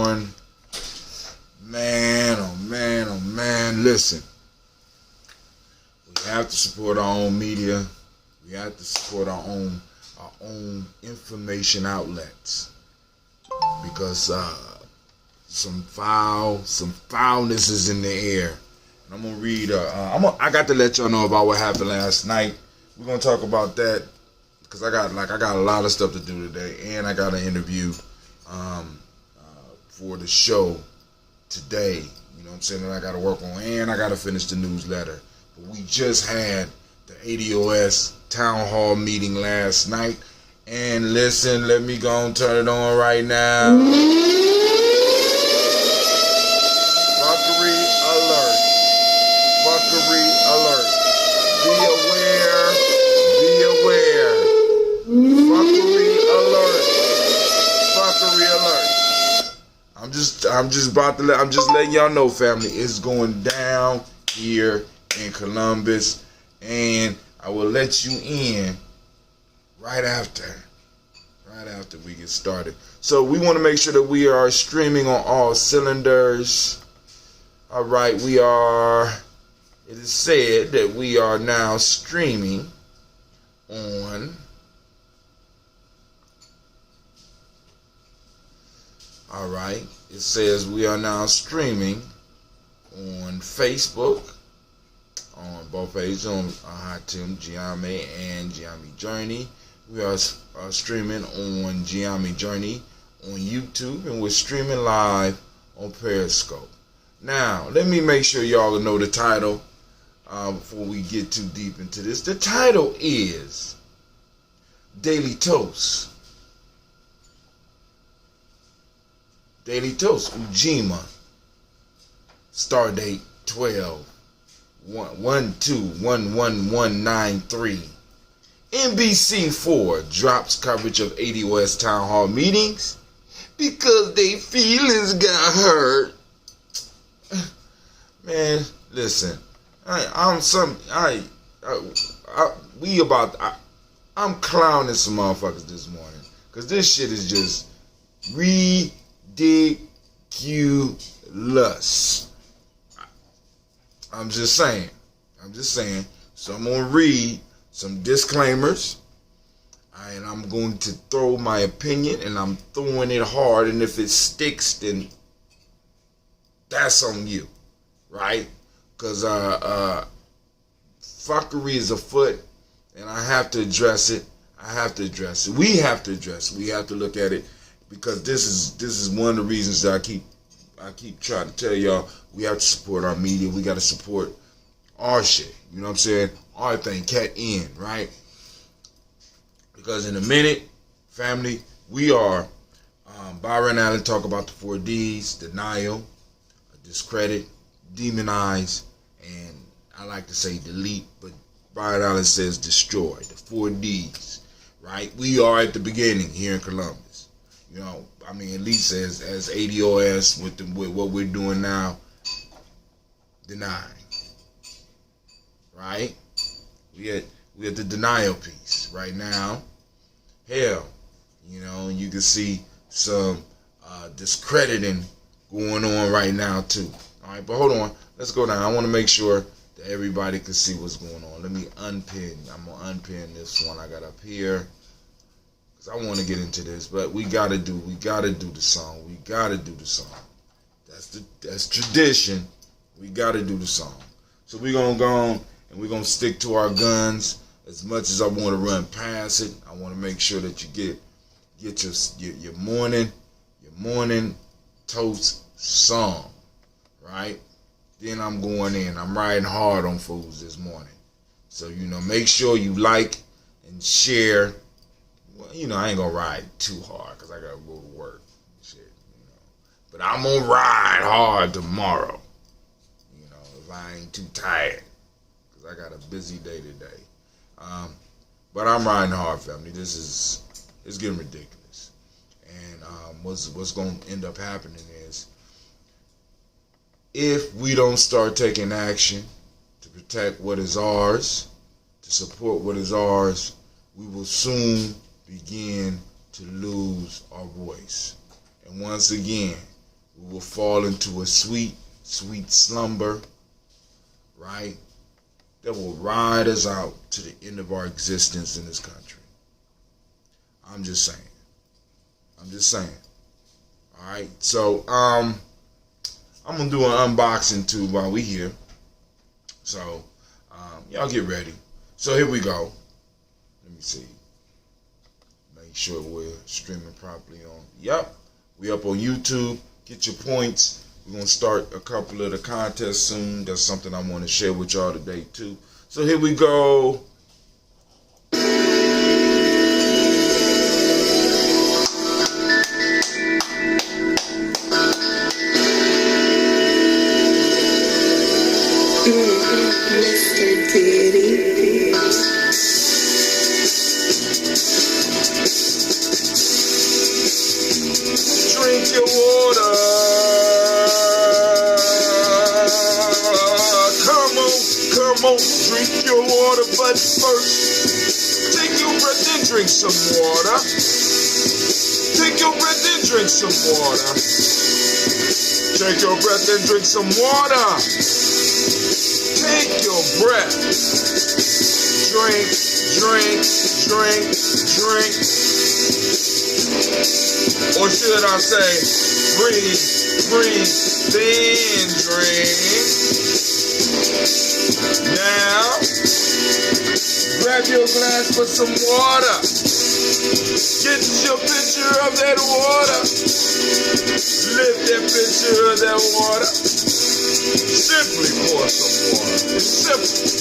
on. Man, oh man, oh man. Listen, we have to support our own media. We have to support our own information outlets, because some foulness is in the air. And I'm gonna read. I got to let y'all know about what happened last night. We're gonna talk about that because I got a lot of stuff to do today, and I got an interview for the show today. You know what I'm saying? That I got to work on, and I got to finish the newsletter. But we just had the ADOS town hall meeting last night, and listen, let me go and turn it on right now. Fuckery alert. Fuckery alert. Be aware. Be aware. Fuckery alert. Fuckery alert. I'm just letting y'all know, family, it's going down here in Columbus, and I will let you in right after we get started. So we want to make sure that we are streaming on all cylinders. All right, it is said that we are now streaming on it says we are now streaming on Facebook, on both pages, on Tim Gye-Nyame and Gye-Nyame Journey. We are streaming on Gye-Nyame Journey on YouTube, and we're streaming live on Periscope. Now, let me make sure y'all know the title before we get too deep into this. The title is Daily Toast. Daily Toast, Ujima. Stardate 12-1-2-11193. NBC4 drops coverage of ADOS town hall meetings because they feelings got hurt. Man, listen, I'm clowning some motherfuckers this morning because this shit is just ridiculous. I'm just saying. So I'm gonna read some disclaimers, and I'm going to throw my opinion, and I'm throwing it hard, and if it sticks, then that's on you, right? Because fuckery is afoot, and I have to address it. We have to address it. We have to look at it, because this is one of the reasons that I keep trying to tell y'all we have to support our media. We got to support our shit. You know what I'm saying? Our thing, cat in, right? Because in a minute, family, we are Byron Allen talk about the 4 Ds: denial, discredit, demonize, and I like to say delete, but Byron Allen says destroy. The 4 Ds, right? We are at the beginning here in Columbus. You know, I mean, at least as ADOS with what we're doing now, denying, right? We at the denial piece right now. Hell, you know, and you can see some discrediting going on right now too. All right, but hold on, let's go down. I want to make sure that everybody can see what's going on. Let me unpin. I'm gonna unpin this one I got up here, because I want to get into this, but we gotta do the song. We gotta do the song. That's tradition. We gotta do the song. So we're gonna go on and we're gonna stick to our guns. As much as I want to run past it, I want to make sure that you get your morning toast song, right? Then I'm going in. I'm riding hard on fools this morning. So, you know, make sure you like and share. Well, you know, I ain't gonna ride too hard because I gotta go to work and shit, you know. But I'm gonna ride hard tomorrow, you know, if I ain't too tired, because I got a busy day today. But I'm riding hard, family. It's getting ridiculous. And what's going to end up happening is, if we don't start taking action to protect what is ours, to support what is ours, we will soon begin to lose our voice. And once again, we will fall into a sweet, sweet slumber, right? That will ride us out to the end of our existence in this country. I'm just saying. All right. So, I'm going to do an unboxing too while we here. So, y'all get ready. So, here we go. Let me see. Make sure we're streaming properly on. Yep. We up on YouTube. Get your points. We're going to start a couple of the contests soon. That's something I want to share with y'all today too. So, here we go. Mr. Diddy. Drink your water. Come on, drink your water, but first, take your breath and drink some water. Take your breath and drink some water. Take your breath and drink some water. Take your breath. Drink, drink, drink, drink. Or should I say, breathe, breathe, then drink. Now, grab your glass for some water. Get your picture of that water. Lift that picture of that water. Simply pour some water. Simple.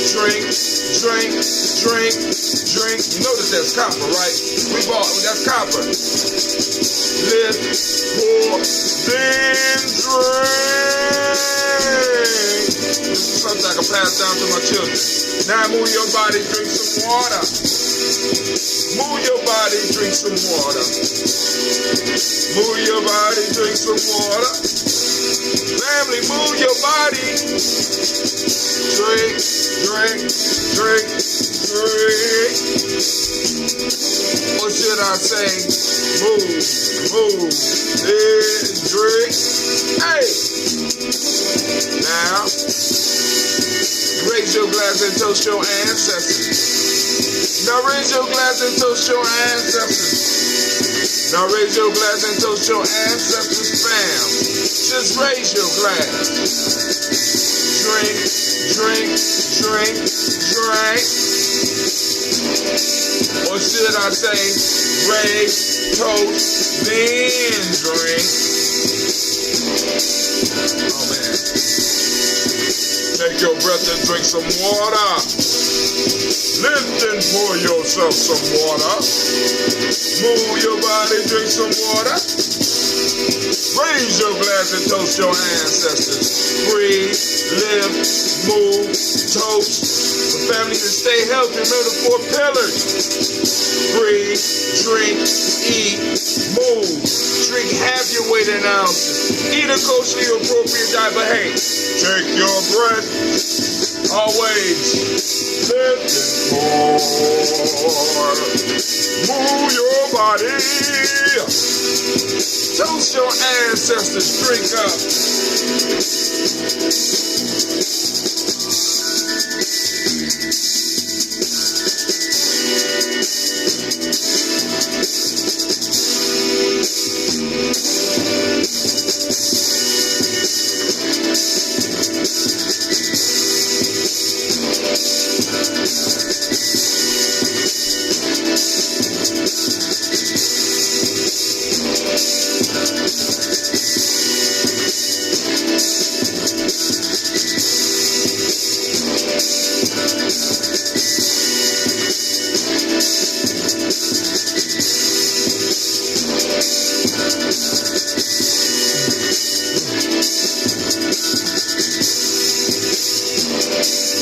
Drink, drink, drink, drink. You notice that's copper, right? That's copper. Lift, pour, then drink. This is something I can pass down to my children. Now move your body, drink some water. Move your body, drink some water. Move your body, drink some water. Family, move your body. Drink, drink, drink, drink. Or should I say, move, then drink. Hey! Now, raise your glass and toast your ancestors. Now raise your glass and toast your ancestors. Now raise your glass and toast your ancestors, fam. Just raise your glass. Drink, drink, drink, drink. Or should I say, raise, toast, then drink. Oh man. Take your breath and drink some water. Lift and pour yourself some water. Move your body, drink some water. Raise your glass and toast your ancestors. Breathe, live, move, toast. For family to stay healthy, remember the 4 pillars. Breathe, drink, eat, move. Drink half your weight in ounces. Eat a kosherly appropriate diet, but hey, take your breath. Always lift and pour. Move your body. Toast your ancestors. Drink up.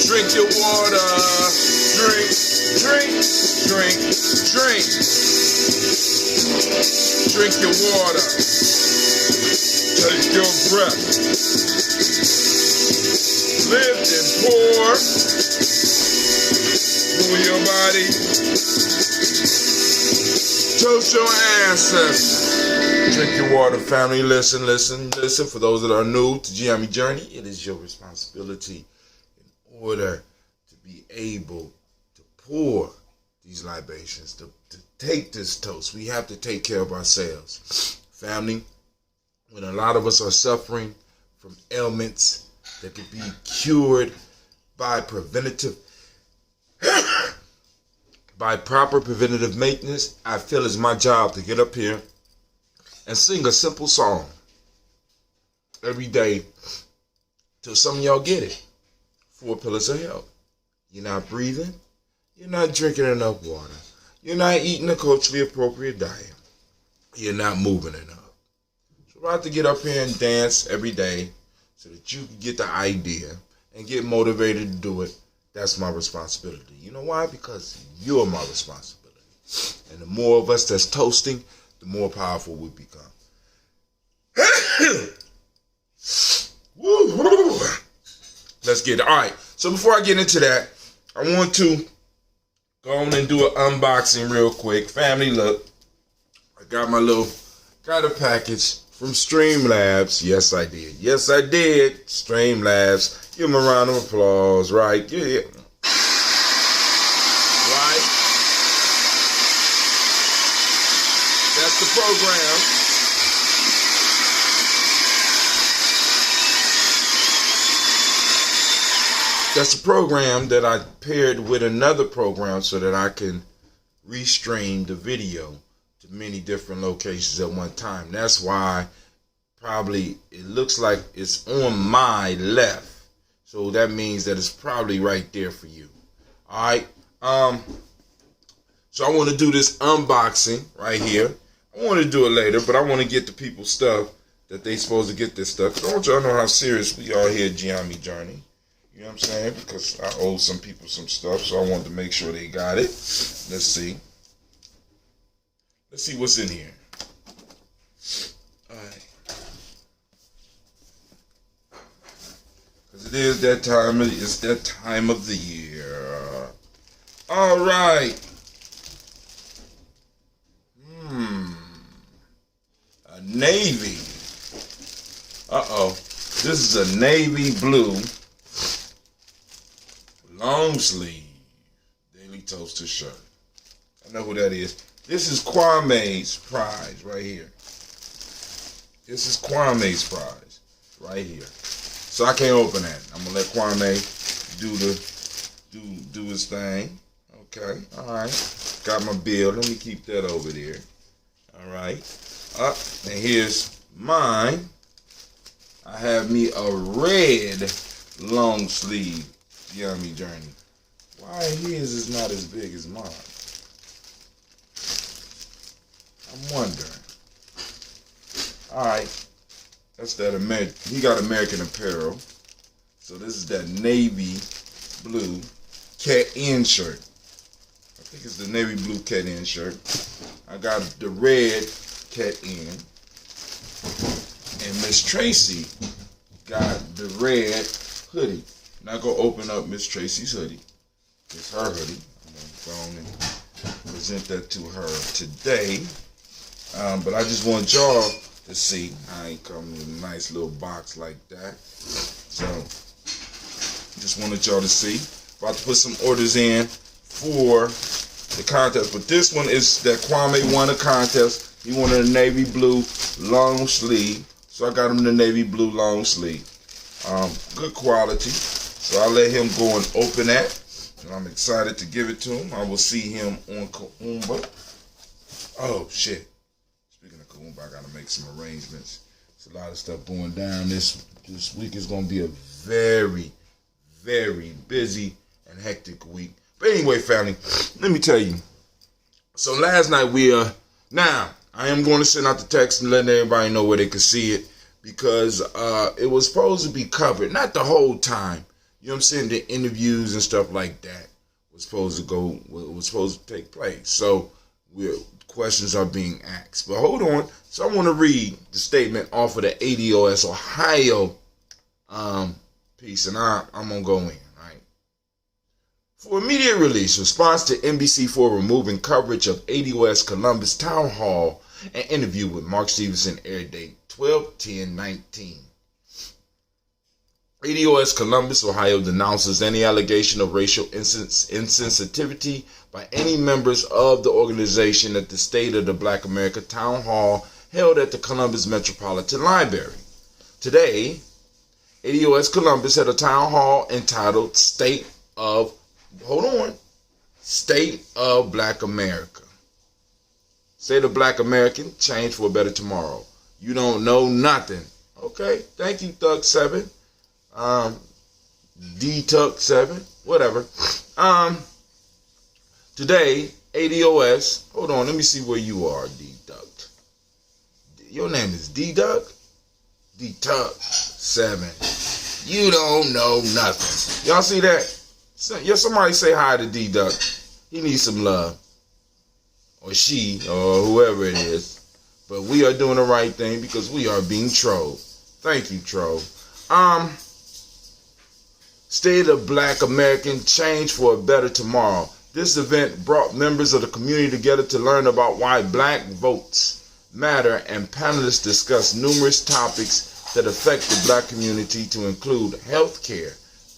Drink your water. Drink, drink, drink, drink. Drink your water. Take your breath. Lift and pour. Move your body. Toast your ancestors. Drink your water, family. Listen. For those that are new to Gye-Nyame Journey, it is your responsibility in order to be able to pour these libations, to take this toast. We have to take care of ourselves. Family, when a lot of us are suffering from ailments that could be cured by proper preventative maintenance, I feel it's my job to get up here and sing a simple song every day till some of y'all get it. 4 pillars of health. You're not breathing. You're not drinking enough water. You're not eating a culturally appropriate diet. You're not moving enough. So I have to get up here and dance every day so that you can get the idea and get motivated to do it. That's my responsibility. You know why? Because you're my responsibility. And the more of us that's toasting, the more powerful we become. Woo-hoo. Let's get it. All right. So before I get into that, I want to go on and do an unboxing real quick. Family, look. I got a package from Streamlabs. Yes, I did. Streamlabs. Give them a round of applause, right? Yeah. Right? That's the program. That's a program that I paired with another program so that I can restream the video to many different locations at one time. That's why probably it looks like it's on my left. So that means that it's probably right there for you. All right. So I want to do this unboxing right here. I want to do it later, but I want to get the people stuff that they supposed to get this stuff. Don't y'all know how serious we are here at Gye-Nyame Journey? You know what I'm saying? Because I owe some people some stuff, so I wanted to make sure they got it. Let's see. Let's see what's in here. All right. Because it's that time of the year. All right. A navy. This is a navy blue long sleeve Daily Toaster shirt. I know who that is. This is Kwame's prize right here. This is Kwame's prize right here. So I can't open that. I'm gonna let Kwame do his thing. Okay. All right. Got my bill. Let me keep that over there. All right. And here's mine. I have me a red long sleeve Gye-Nyame Journey. Why his is not as big as mine? I'm wondering. Alright. That's that American. He got American Apparel. So this is that navy blue cat-in shirt. I think it's the navy blue cat-in shirt. I got the red cat-in. And Miss Tracy got the red hoodie. Now go open up Miss Tracy's hoodie. It's her hoodie. I'm going to go on and present that to her today. But I just want y'all to see. I ain't coming in a nice little box like that. So, just wanted y'all to see. About to put some orders in for the contest. But this one is that Kwame won a contest. He wanted a navy blue long sleeve. So I got him the navy blue long sleeve. Good quality. So I'll let him go and open that. And I'm excited to give it to him. I will see him on Kaumba. Oh, shit. Speaking of Kaumba, I got to make some arrangements. There's a lot of stuff going down. This week is going to be a very, very busy and hectic week. But anyway, family, let me tell you. So last night now, I am going to send out the text and letting everybody know where they can see it. Because it was supposed to be covered. Not the whole time. You know what I'm saying? The interviews and stuff like that was supposed to take place. So questions are being asked. But hold on. So I want to read the statement off of the ADOS Ohio piece. And I'm going to go in, right? For immediate release, response to NBC4 removing coverage of ADOS Columbus Town Hall An interview with Mark Stevenson, air date 12/10/19. ADOS Columbus, Ohio denounces any allegation of racial insensitivity by any members of the organization at the State of the Black America Town Hall held at the Columbus Metropolitan Library. Today, ADOS Columbus had a town hall entitled State of Black America. State of Black American, change for a better tomorrow. You don't know nothing. Okay, thank you, Thug 7. D-Tuck 7, whatever. Today, ADOS, hold on, let me see where you are, D-Duck. Your name is D-Duck? D-Tuck 7. You don't know nothing. Y'all see that? Somebody say hi to D-Duck. He needs some love. Or she, or whoever it is. But we are doing the right thing because we are being trolled. Thank you, troll. State of Black American, change for a better tomorrow. This event brought members of the community together to learn about why black votes matter, and panelists discussed numerous topics that affect the black community, to include health care,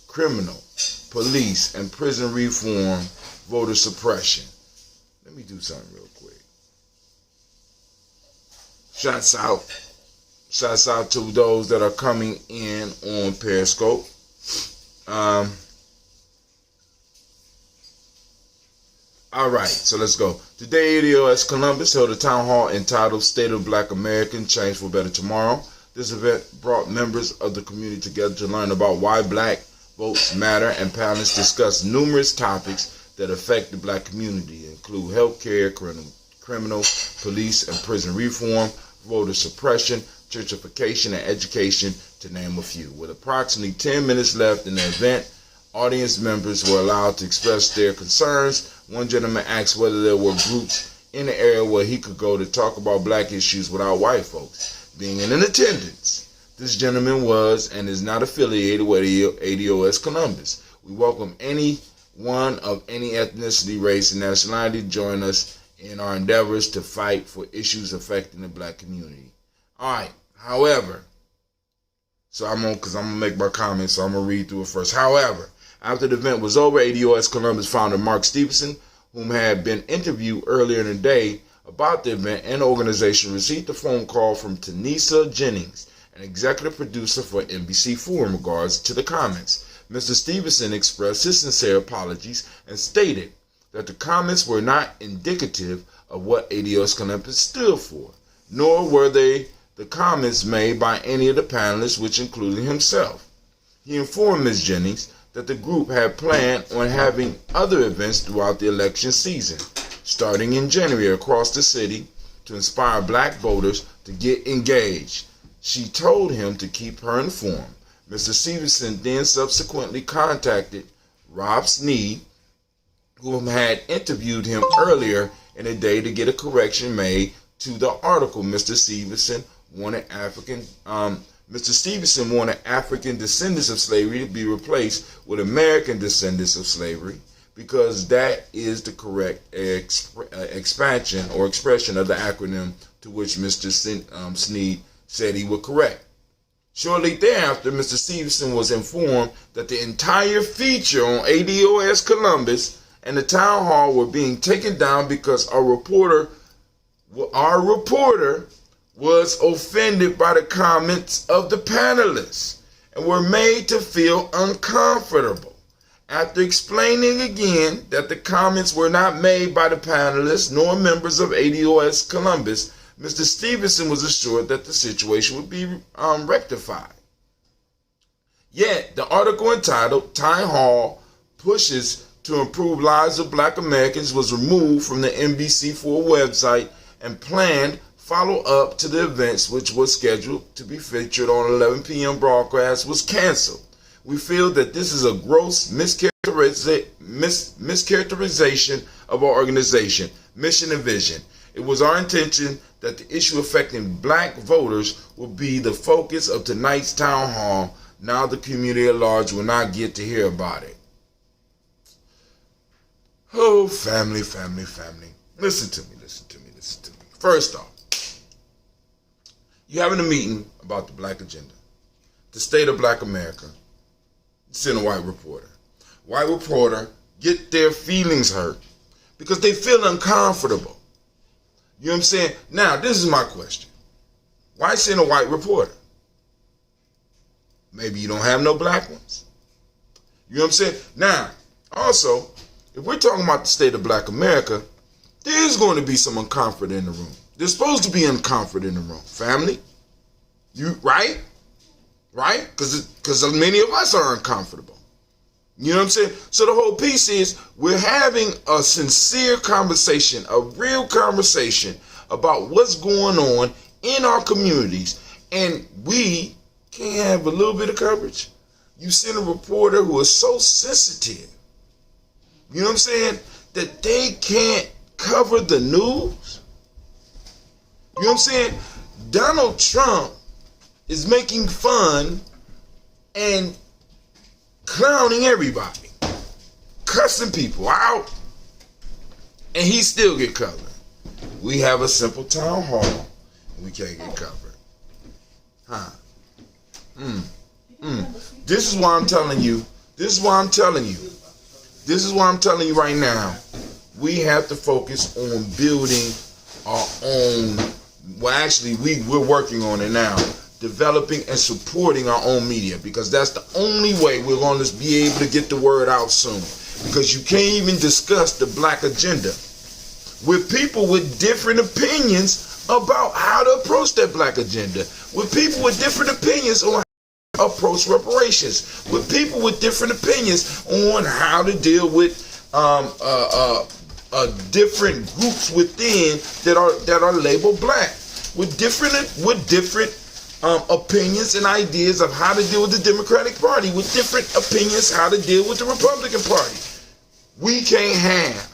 criminal, police, and prison reform, voter suppression. Let me do something real quick. Shouts out to those that are coming in on Periscope. All right, so let's go. Today, ADOS Columbus held a town hall entitled State of Black American, Change for Better Tomorrow. This event brought members of the community together to learn about why black votes matter, and panelists discussed numerous topics that affect the black community, include health care, criminal, police, and prison reform, voter suppression, gentrification, and education, to name a few. With approximately 10 minutes left in the event, audience members were allowed to express their concerns. One gentleman asked whether there were groups in the area where he could go to talk about black issues without white folks being in attendance. This gentleman was and is not affiliated with ADOS Columbus. We welcome anyone of any ethnicity, race, and nationality to join us in our endeavors to fight for issues affecting the black community. All right, however, I'm gonna make my comments, so I'm gonna read through it first. However, after the event was over, ADOS Columbus founder Mark Stevenson, whom had been interviewed earlier in the day about the event and the organization, received a phone call from Tanisa Jennings, an executive producer for NBC4, in regards to the comments. Mr. Stevenson expressed his sincere apologies and stated that the comments were not indicative of what ADOS Columbus stood for, nor were they the comments made by any of the panelists, which included himself. He informed Ms. Jennings that the group had planned on having other events throughout the election season, starting in January, across the city, to inspire black voters to get engaged. She told him to keep her informed. Mr. Stevenson then subsequently contacted Rob Sneed, whom had interviewed him earlier in the day, to get a correction made to the article. Mr. Stevenson wanted African descendants of slavery to be replaced with American descendants of slavery, because that is the correct expansion or expression of the acronym, to which Mr. Sneed said he would correct. Shortly thereafter, Mr. Stevenson was informed that the entire feature on ADOS Columbus and the town hall were being taken down because our reporter was offended by the comments of the panelists and were made to feel uncomfortable. After explaining again that the comments were not made by the panelists nor members of ADOS Columbus, Mr. Stevenson was assured that the situation would be rectified. Yet, the article entitled "Town Hall Pushes to Improve Lives of Black Americans" was removed from the NBC4 website, and planned follow-up to the events, which was scheduled to be featured on 11 p.m. broadcast, was canceled. We feel that this is a gross mischaracterization of our organization, mission, and vision. It was our intention that the issue affecting black voters will be the focus of tonight's town hall. Now the community at large will not get to hear about it. Oh, family. Listen to me. First off, You're having a meeting about the black agenda, the state of black America. Send a white reporter. White reporter get their feelings hurt because they feel uncomfortable. You know what I'm saying? Now, this is my question. Why send a white reporter? Maybe you don't have no black ones. You know what I'm saying? Now, also, if we're talking about the state of black America, there's going to be some uncomfort in the room. There's supposed to be uncomfort in the room. Family? You, right? Right? Because many of us are uncomfortable. You know what I'm saying? So the whole piece is we're having a sincere conversation, a real conversation about what's going on in our communities, and we can't have a little bit of coverage. You send a reporter who is so sensitive, you know what I'm saying, that they can't cover the news. You know what I'm saying? Donald Trump is making fun and clowning everybody, cussing people out, and he still get covered. We have a simple town hall, and we can't get covered. Huh? This is why I'm telling you. This is why I'm telling you. This is why I'm telling you right now. We have to focus on building our own. Well, actually, we're working on it now. Developing and supporting our own media, because that's the only way we're going to be able to get the word out soon. Because you can't even discuss the black agenda with people with different opinions about how to approach that black agenda, with people with different opinions on how to approach reparations, with people with different opinions on how to deal with different groups within that are labeled black, with different opinions and ideas of how to deal with the Democratic Party, with different opinions how to deal with the Republican Party. We can't have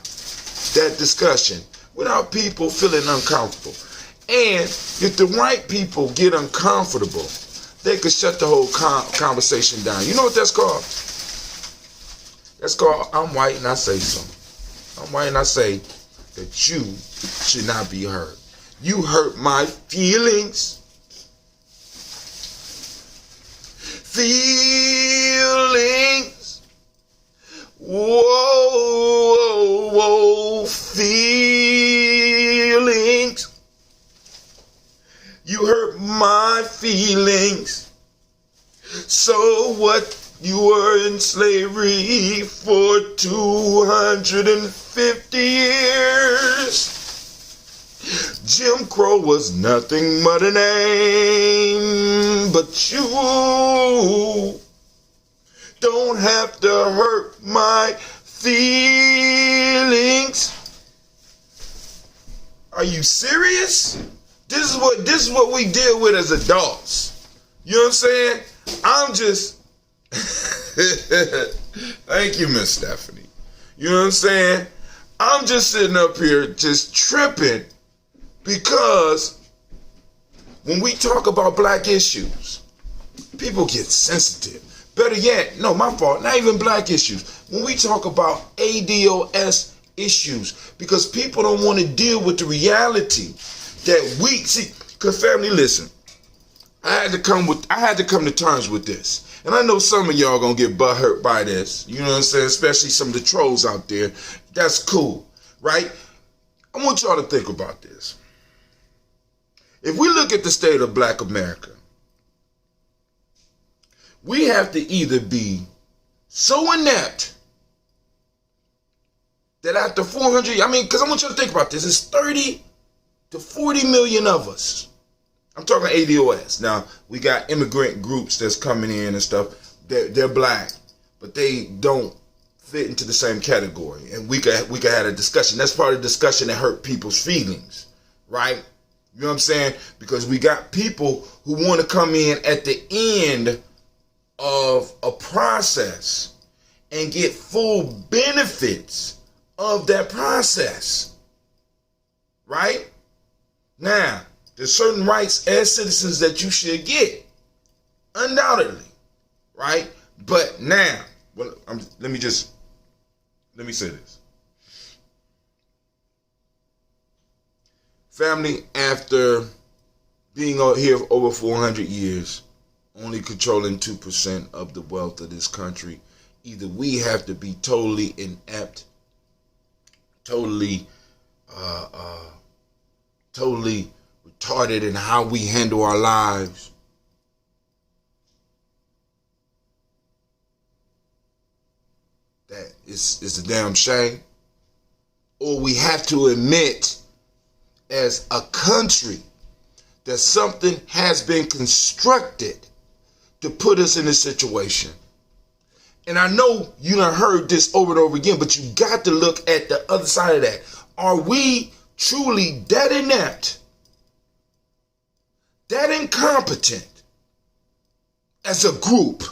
that discussion without people feeling uncomfortable. And if the white people get uncomfortable, they could shut the whole conversation down. You know what that's called? That's called, I'm white and I say so. I'm white and I say that you should not be hurt. You hurt my feelings. Feelings. Whoa, whoa, feelings. You hurt my feelings. So what? You were in slavery for 250 years. Jim Crow was nothing but a name, but you don't have to hurt my feelings. Are you serious? This is what we deal with as adults. You know what I'm saying? I'm just thank you, Miss Stephanie. You know what I'm saying? I'm just sitting up here just tripping because when we talk about black issues, people get sensitive. Better yet, no, my fault, not even black issues. When we talk about ADOS issues, because people don't want to deal with the reality that we see. Because family, listen, I had to come to terms with this. And I know some of y'all gonna get butthurt by this. You know what I'm saying? Especially some of the trolls out there. That's cool, right? I want y'all to think about this. If we look at the state of black America, we have to either be so inept that after 400, because I want you to think about this. It's 30 to 40 million of us. I'm talking ADOS. Now, we got immigrant groups that's coming in and stuff. They're black, but they don't fit into the same category. And we could have a discussion. That's part of the discussion that hurt people's feelings, right? You know what I'm saying? Because we got people who want to come in at the end of a process and get full benefits of that process, right? Now, there's certain rights as citizens that you should get, undoubtedly, right? But now, let me say this. Family, after being out here for over 400 years, only controlling 2% of the wealth of this country. Either we have to be totally inept, totally retarded in how we handle our lives, that is a damn shame, or we have to admit as a country that something has been constructed to put us in this situation. And I know you done heard this over and over again, but you got to look at the other side of that. Are we truly that inept, that incompetent as a group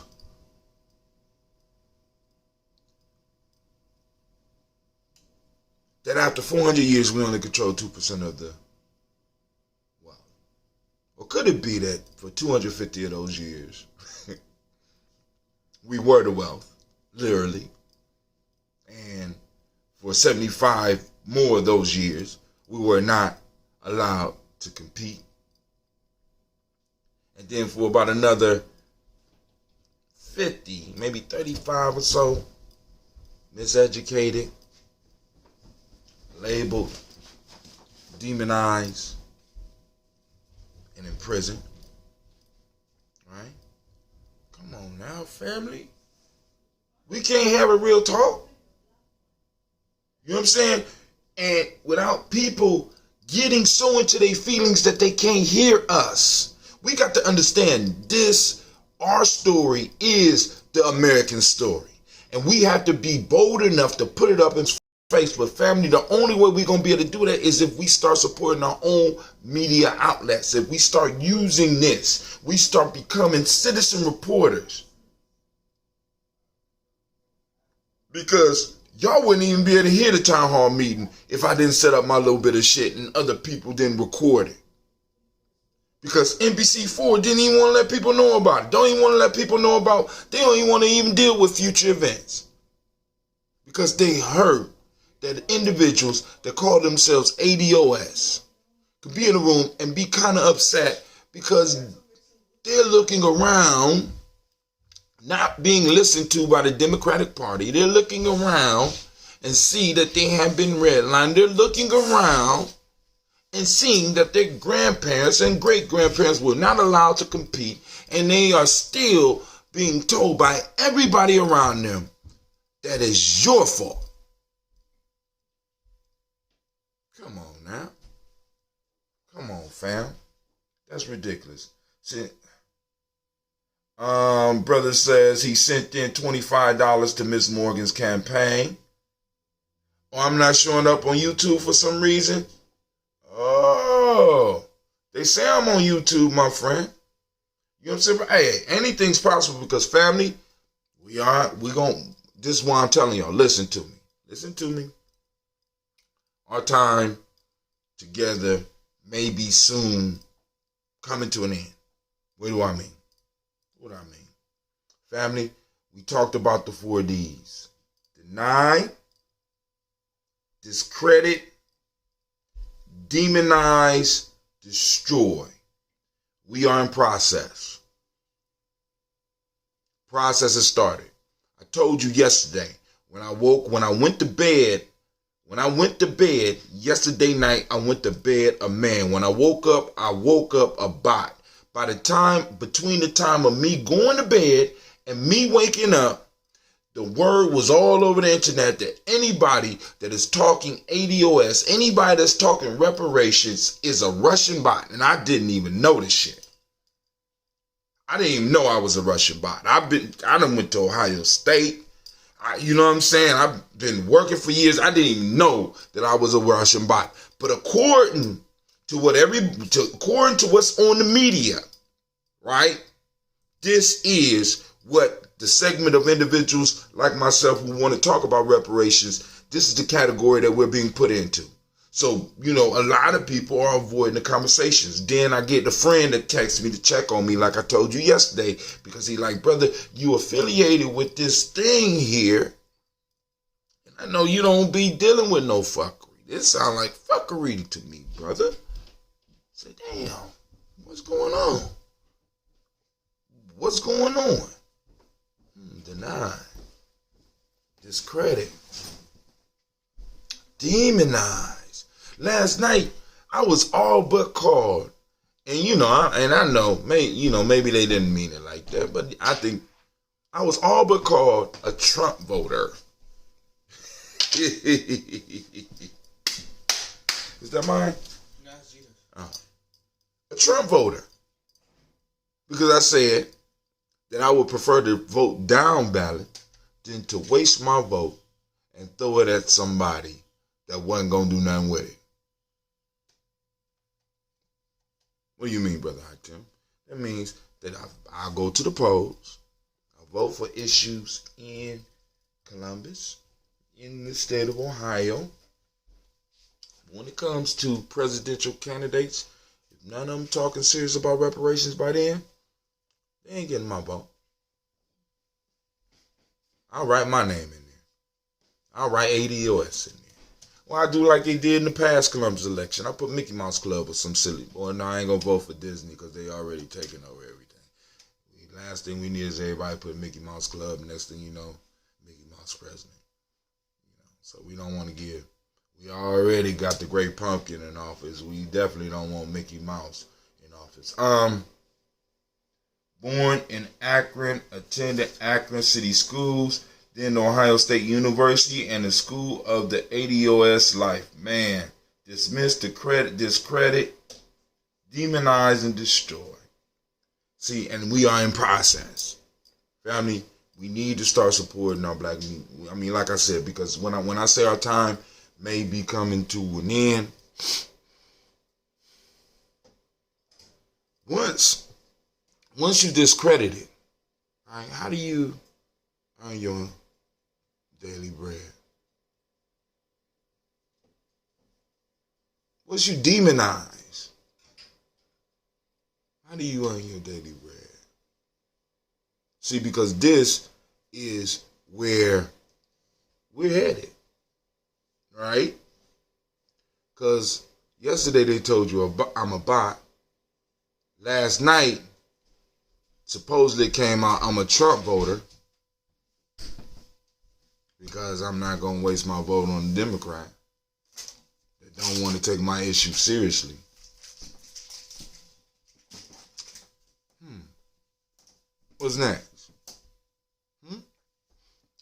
that after 400 years we only control 2% of the wealth? Or could it be that for 250 of those years we were the wealth, literally, and for 75 more of those years we were not allowed to compete, and then for about another 50, maybe 35 or so, miseducated, labeled, demonized, and in prison? Right? Come on now, family. We can't have a real talk. You know what I'm saying? And without people getting so into their feelings that they can't hear us, we got to understand this, our story is the American story. And we have to be bold enough to put it up in face. But family, the only way we're going to be able to do that is if we start supporting our own media outlets. If we start using this, we start becoming citizen reporters. Because y'all wouldn't even be able to hear the town hall meeting if I didn't set up my little bit of shit and other people didn't record it. Because NBC4 didn't even want to let people know about it. Don't even want to let people know about, they don't even want to even deal with future events. Because they heard that individuals that call themselves ADOS could be in a room and be kind of upset because they're looking around, not being listened to by the Democratic Party. They're looking around and see that they have been redlined. They're looking around and seeing that their grandparents and great-grandparents were not allowed to compete, and they are still being told by everybody around them that is your fault. Come on now. Come on, fam. That's ridiculous. See, brother says he sent in $25 to Miss Morgan's campaign. Or I'm not showing up on YouTube for some reason. Oh, they say I'm on YouTube, my friend. You know what I'm saying? Hey, anything's possible because this is why I'm telling y'all, listen to me. Listen to me. Our time together may be soon coming to an end. What do I mean? What do I mean? Family, we talked about the 4 Ds. Deny, discredit, demonize, destroy. We are in process. Process has started. I told you yesterday when I went to bed yesterday night, I went to bed a man. When I woke up a bot. Between the time of me going to bed and me waking up, the word was all over the internet that anybody that is talking ADOS, anybody that's talking reparations is a Russian bot. And I didn't even know this shit. I didn't even know I was a Russian bot. I done went to Ohio State. You know what I'm saying? I've been working for years. I didn't even know that I was a Russian bot. But according to what's on the media, right? This is what the segment of individuals like myself who want to talk about reparations, this is the category that we're being put into. So, a lot of people are avoiding the conversations. Then I get the friend that texts me to check on me like I told you yesterday because he like, brother, you affiliated with this thing here. And I know you don't be dealing with no fuckery. This sound like fuckery to me, brother. I say, damn, What's going on? What's going on? Deny. Discredit. Demonize. Last night, I was all but called. And I know, maybe they didn't mean it like that, but I think I was all but called a Trump voter. Is that mine? No, it's yours. Oh. A Trump voter. Because I said that I would prefer to vote down ballot than to waste my vote and throw it at somebody that wasn't going to do nothing with it. What do you mean, Brother Hakim? That means that I'll go to the polls, I'll vote for issues in Columbus, in the state of Ohio. When it comes to presidential candidates, if none of them talking serious about reparations by then, they ain't getting my vote. I'll write my name in there. I'll write ADOS in there. Well, I do like they did in the past Columbus election. I put Mickey Mouse Club or some silly. Boy, no, I ain't going to vote for Disney because they already taking over everything. The last thing we need is everybody put Mickey Mouse Club. Next thing you know, Mickey Mouse president. So we don't want to give. We already got the Great Pumpkin in office. We definitely don't want Mickey Mouse in office. Born in Akron, attended Akron City Schools, then Ohio State University, and the School of the ADOS Life. Man, dismiss, discredit, demonize, and destroy. See, and we are in process. Family, we need to start supporting our black people. I mean, like I said, because when I say our time may be coming to an end, once you discredit it, right, how do you earn your daily bread? Once you demonize, how do you earn your daily bread? See, because this is where we're headed, right? Because yesterday they told you I'm a bot. Last night, supposedly came out I'm a Trump voter because I'm not going to waste my vote on a Democrat that don't want to take my issue seriously. What's next?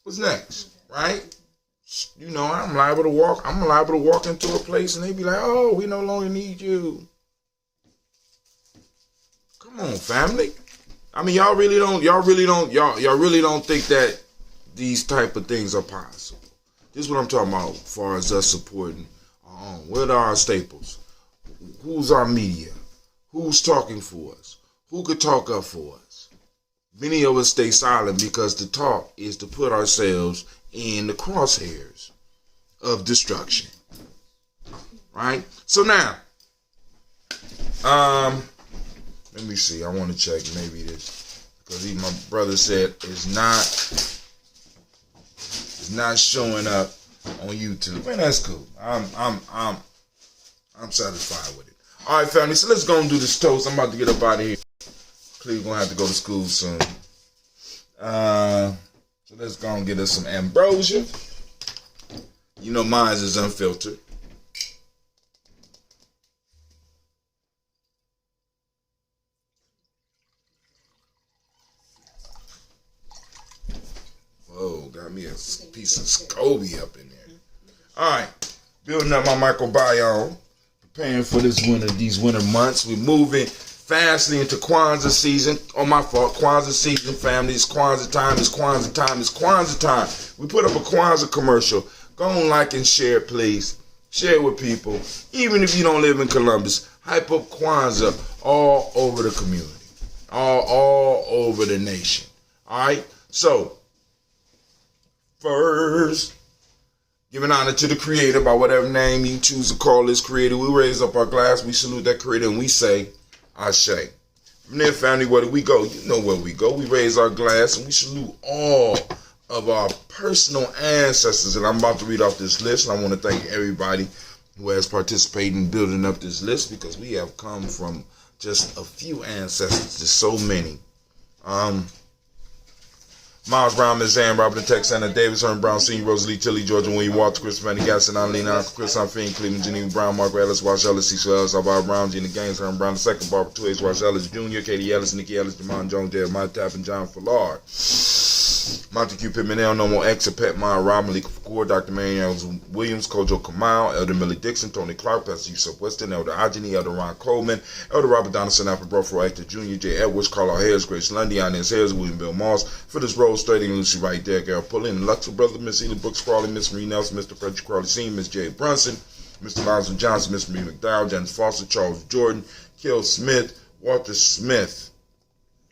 What's next? Right? I'm liable to walk into a place and they be like, "Oh, we no longer need you." Come on, family. I mean, y'all really don't think that these type of things are possible. This is what I'm talking about as far as us supporting our own. What are our staples? Who's our media? Who's talking for us? Who could talk up for us? Many of us stay silent because the talk is to put ourselves in the crosshairs of destruction. Right? So now, let me see. I want to check maybe this because my brother said it's not showing up on YouTube. Man, that's cool. I'm satisfied with it. All right, family. So let's go and do this toast. I'm about to get up out of here. Cleve's gonna have to go to school soon. So let's go and get us some ambrosia. You know, mine is unfiltered. Whoa, got me a piece of SCOBY up in there. All right, building up my microbiome, preparing for these winter months. We're moving fastly into Kwanzaa season. Oh, my fault. Kwanzaa season, family. It's Kwanzaa time. It's Kwanzaa time. It's Kwanzaa time. We put up a Kwanzaa commercial. Go on, like and share, please. Share it with people. Even if you don't live in Columbus, hype up Kwanzaa all over the community. All over the nation. All right? So, first, giving honor to the Creator by whatever name you choose to call this Creator. We raise up our glass. We salute that Creator and we say, Ashe. From there, family, where do we go? You know where we go. We raise our glass and we salute all of our personal ancestors. And I'm about to read off this list. And I want to thank everybody who has participated in building up this list because we have come from just a few ancestors. There's so many. Miles Brown, Miss Ann, Robert Tex, Anna Davis, Herman Brown, Senior, Rosalie Tilly, Georgia William, Walter, Chris Vanny, Gaston, Alina, Uncle Chris, Fiend, Cleveland, Geneva Brown, Margaret Ellis, Wash Ellis, Cecil Ellis, Alvaro Brown, Gina Gaines, Herman Brown II, Barbara 2H, Wash Ellis Jr., Katie Ellis, Nikki Ellis, Jamon Jones, Jeremiah Tappan, John Fallard, Montague Pittman, No More X, Pet Mine, Rob Malik Kapoor, Dr. Marianne Williams, Kojo Kamal, Elder Millie Dixon, Tony Clark, Pastor Yusuf Weston, Elder Ajani, Elder Ron Coleman, Elder Robert Donaldson, Alfred Brofro, Actor Jr., J. Edwards, Carl Harris, Grace Lundy, Inez Harris, William Bill Moss, Phyllis Rose, Straightening Lucy right there, Garrett Pullen, Luxor Brother, Miss Ely Brooks Crawley, Miss Marie Nelson, Mr. Frederick Crawley Sr., Miss J. Brunson, Mr. Lonzo Johnson, Miss Marie McDowell, Janice Foster, Charles Jordan, Kel Smith, Walter Smith.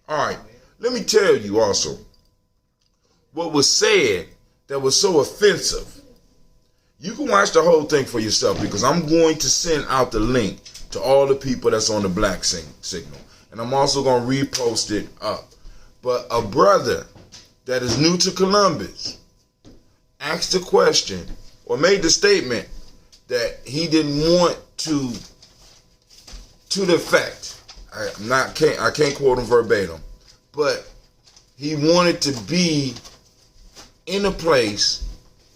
All right, let me tell you also what was said that was so offensive. You can watch the whole thing for yourself because I'm going to send out the link to all the people that's on the Black Signal. And I'm also going to repost it up. But a brother that is new to Columbus asked a question or made the statement that he didn't want to the effect. I can't quote him verbatim, but he wanted to be in a place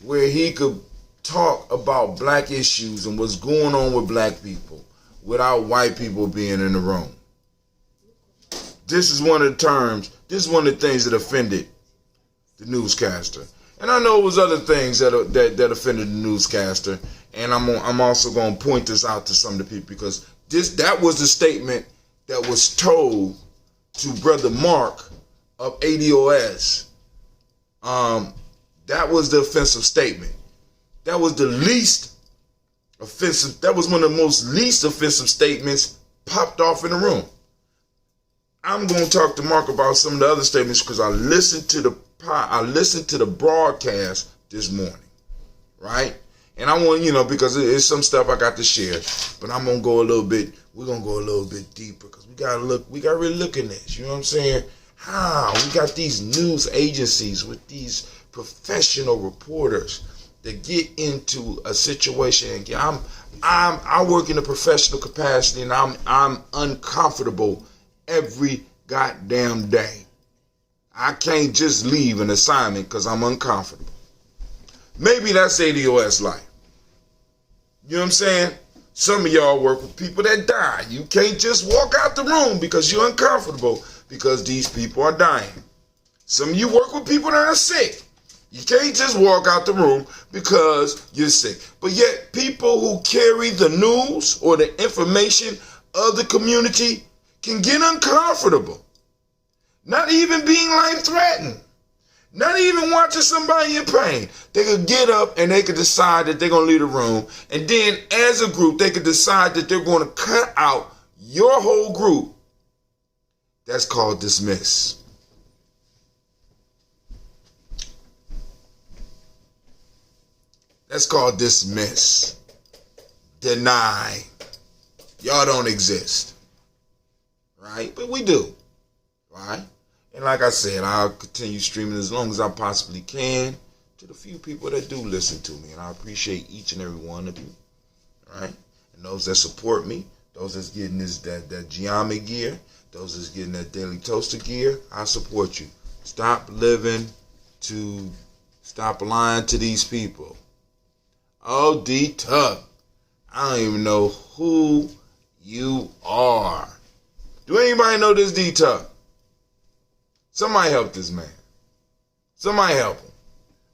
where he could talk about black issues and what's going on with black people without white people being in the room. This is one of the terms, this is one of the things that offended the newscaster. And I know it was other things that offended the newscaster, and I'm also going to point this out to some of the people because that was the statement that was told to Brother Mark of ADOS. That was the offensive statement. That was the least offensive. That was one of the most least offensive statements popped off in the room. I'm going to talk to Mark about some of the other statements because I listened to the broadcast this morning, right? And I want, because it's some stuff I got to share, but we're going to go a little bit deeper because we got to really look at this. You know what I'm saying? How we got these news agencies with these professional reporters that get into a situation. And I work in a professional capacity, and I'm uncomfortable every goddamn day. I can't just leave an assignment because I'm uncomfortable. Maybe that's ADOS life. You know what I'm saying? Some of y'all work with people that die. You can't just walk out the room because you're uncomfortable because these people are dying. Some of you work with people that are sick. You can't just walk out the room because you're sick. But yet people who carry the news or the information of the community can get uncomfortable. Not even being life-threatened. Not even watching somebody in pain. They could get up and they could decide that they're going to leave the room. And then as a group, they could decide that they're going to cut out your whole group. That's called dismiss. That's called dismiss. Deny. Y'all don't exist. Right? But we do. Right? And like I said, I'll continue streaming as long as I possibly can to the few people that do listen to me. And I appreciate each and every one of you. Right? And those that support me, those that's getting that Gye-Nyame gear, those that's getting that Daily Toaster gear, I support you. Stop lying to these people. Oh, D-Tuck, I don't even know who you are. Do anybody know this D-Tuck? Somebody help this man. Somebody help him,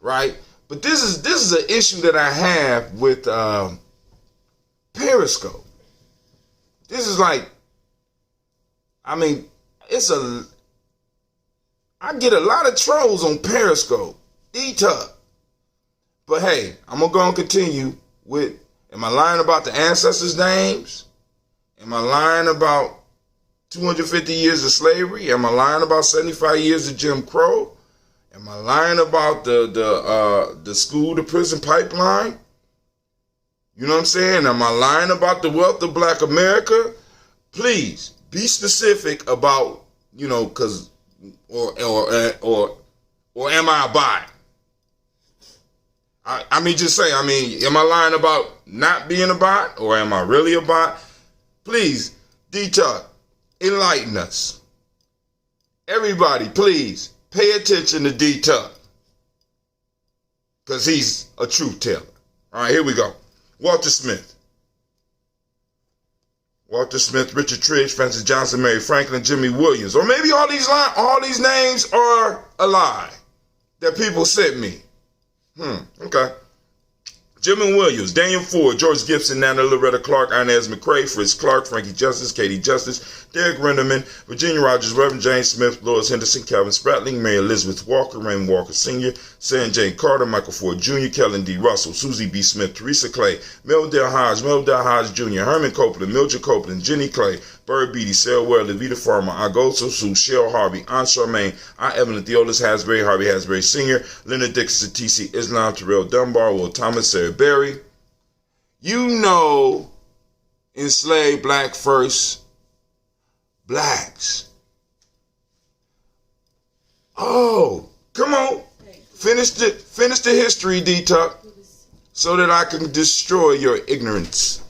right? But this is an issue that I have with Periscope. This is like, I get a lot of trolls on Periscope. D-Tuck. But hey, I'm going to go and continue with, am I lying about the ancestors' names? Am I lying about 250 years of slavery? Am I lying about 75 years of Jim Crow? Am I lying about the school to prison pipeline? You know what I'm saying? Am I lying about the wealth of Black America? Please be specific about, cause or am I a bot? Just say, am I lying about not being a bot or am I really a bot? Please, D-Tuck, enlighten us. Everybody, please pay attention to D-Tuck, because he's a truth teller. All right, here we go. Walter Smith, Richard Triggs, Francis Johnson, Mary Franklin, Jimmy Williams. Or maybe all these names are a lie that people sent me. Okay. Jimmy Williams, Daniel Ford, George Gibson, Nana Loretta Clark, Inez McCrae, Fritz Clark, Frankie Justice, Katie Justice, Derek Renderman, Virginia Rogers, Reverend James Smith, Lois Henderson, Calvin Spratling, Mary Elizabeth Walker, Raymond Walker Sr., Sarah Jane Carter, Michael Ford Jr., Kellen D. Russell, Susie B. Smith, Teresa Clay, Meldell Hodge Jr., Herman Copeland, Mildred Copeland, Jenny Clay, Bird Beatty, Sarah Ware, Levita Farmer, I Goso Sue, Shell Harvey, Aunt Charmaine, I Evelyn Theolis Hasbury, Harvey Hasbury Sr., Leonard Dixon, T.C. Islam, Terrell Dunbar, Will Thomas, Sarah Berry. You know, enslaved black first blacks. Oh, come on. Finish the history, D-Tuck, so that I can destroy your ignorance.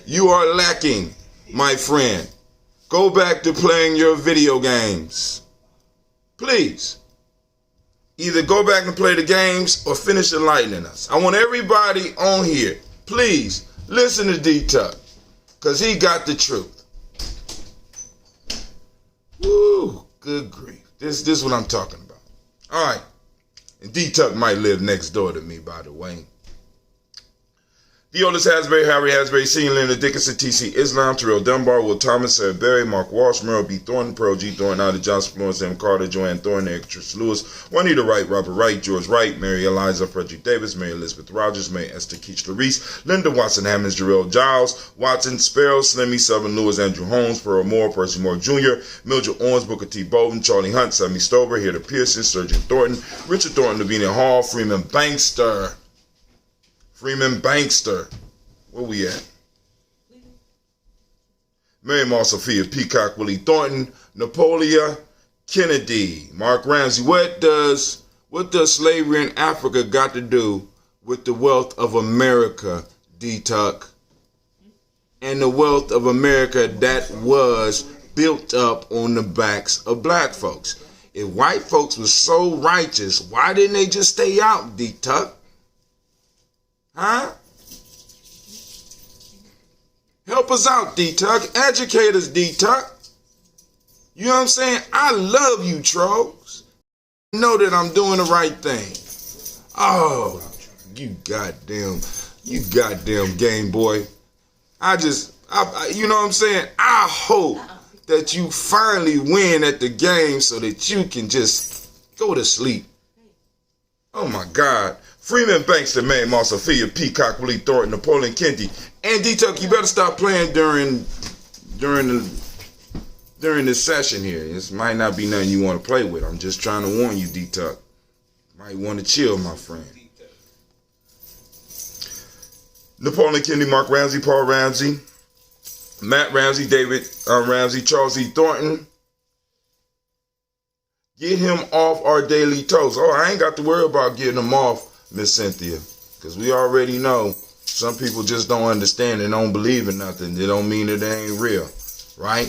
You are lacking, my friend. Go back to playing your video games. Please. Either go back and play the games or finish enlightening us. I want everybody on here, please, listen to D-Tuck, because he got the truth. Woo, good grief. This is what I'm talking about. All right. And D-Tuck might live next door to me, by the way. Theolis Hasbury, Harry Hasbury, Senior, Leonard Dickinson, T.C. Islam, Terrell Dunbar, Will Thomas, Sarah Berry, Mark Walsh, Merle B. Thornton, Pearl G. Thornton, Ida Johnson, Florence M. Carter, Joanne Thornton, Eric Trish Lewis, Juanita Wright, Robert Wright, George Wright, Mary Eliza, Frederick Davis, Mary Elizabeth Rogers, May Esther Keach Larice, Linda Watson Hammonds, Jarrell Giles, Watson, Sparrow, Slimmy, Southern Lewis, Andrew Holmes, Pearl Moore, Percy Moore Jr., Mildred Owens, Booker T. Bowden, Charlie Hunt, Sammy Stover, Hilda Pearson, Surgeon Thornton, Richard Thornton, Lavinia Hall, Freeman Bankster. Where we at? Mary Moss Sophia Peacock, Willie Thornton, Napoleon Kennedy, Mark Ramsey. What does slavery in Africa got to do with the wealth of America, D-Tuck? And the wealth of America that was built up on the backs of black folks. If white folks were so righteous, why didn't they just stay out, D-Tuck? Huh? Help us out, D-Tuck. Educate us, D-Tuck. You know what I'm saying? I love you, trolls. Know that I'm doing the right thing. Oh, you goddamn Game Boy. You know what I'm saying? I hope that you finally win at the game so that you can just go to sleep. Oh my God. Freeman Bankster, May Moss, Sophia Peacock, Willie Thornton, Napoleon Kennedy. And D-Tuck, you better stop playing during this session here. This might not be nothing you want to play with. I'm just trying to warn you, D-Tuck. Might want to chill, my friend. Napoleon Kennedy, Mark Ramsey, Paul Ramsey, Matt Ramsey, David Ramsey, Charles E. Thornton. Get him off our daily toast. Oh, I ain't got to worry about getting him off, Miss Cynthia, because we already know some people just don't understand and don't believe in nothing. They don't mean that they ain't real, right?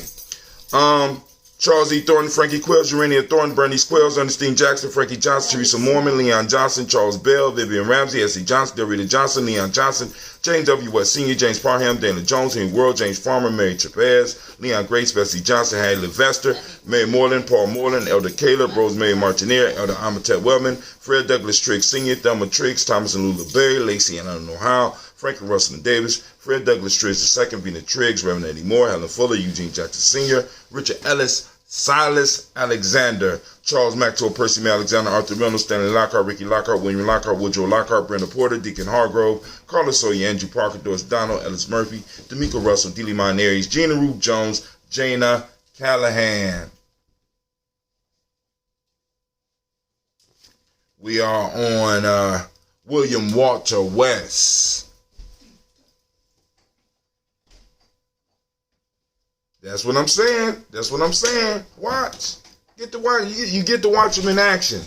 Charles E. Thornton, Frankie Quells, Urania Thornton, Bernice Quells, Ernestine Jackson, Frankie Johnson, Teresa Mormon, Leon Johnson, Charles Bell, Vivian Ramsey, S.C. Johnson, Delrita Johnson, Leon Johnson, James W. West Sr., James Parham, Dana Jones, Henry World, James Farmer, Mary Trapez, Leon Grace, Bessie Johnson, Hattie Levester, Mary Moreland, Paul Moreland, Elder Caleb, Rosemary Martineer, Elder Amatet Wellman, Fred Douglas Triggs Sr., Thelma Triggs, Thomas and Lula Berry, Lacey and I don't know how, Franklin Russell and Davis, Fred Douglas Triggs II, Vina Triggs, Reverend Eddie Moore, Helen Fuller, Eugene Jackson Sr., Richard Ellis, Silas Alexander, Charles Maxwell, Percy May Alexander, Arthur Reynolds, Stanley Lockhart, Ricky Lockhart, William Lockhart, Woodrow Lockhart, Brenda Porter, Deacon Hargrove, Carlos Sawyer, Andrew Parker, Doris Donald, Ellis Murphy, D'Amico Russell, Dealey Mine Aries, Gina Ruth Jones, Jana Callahan. We are on William Walter West. That's what I'm saying. Watch. You get to watch him in action.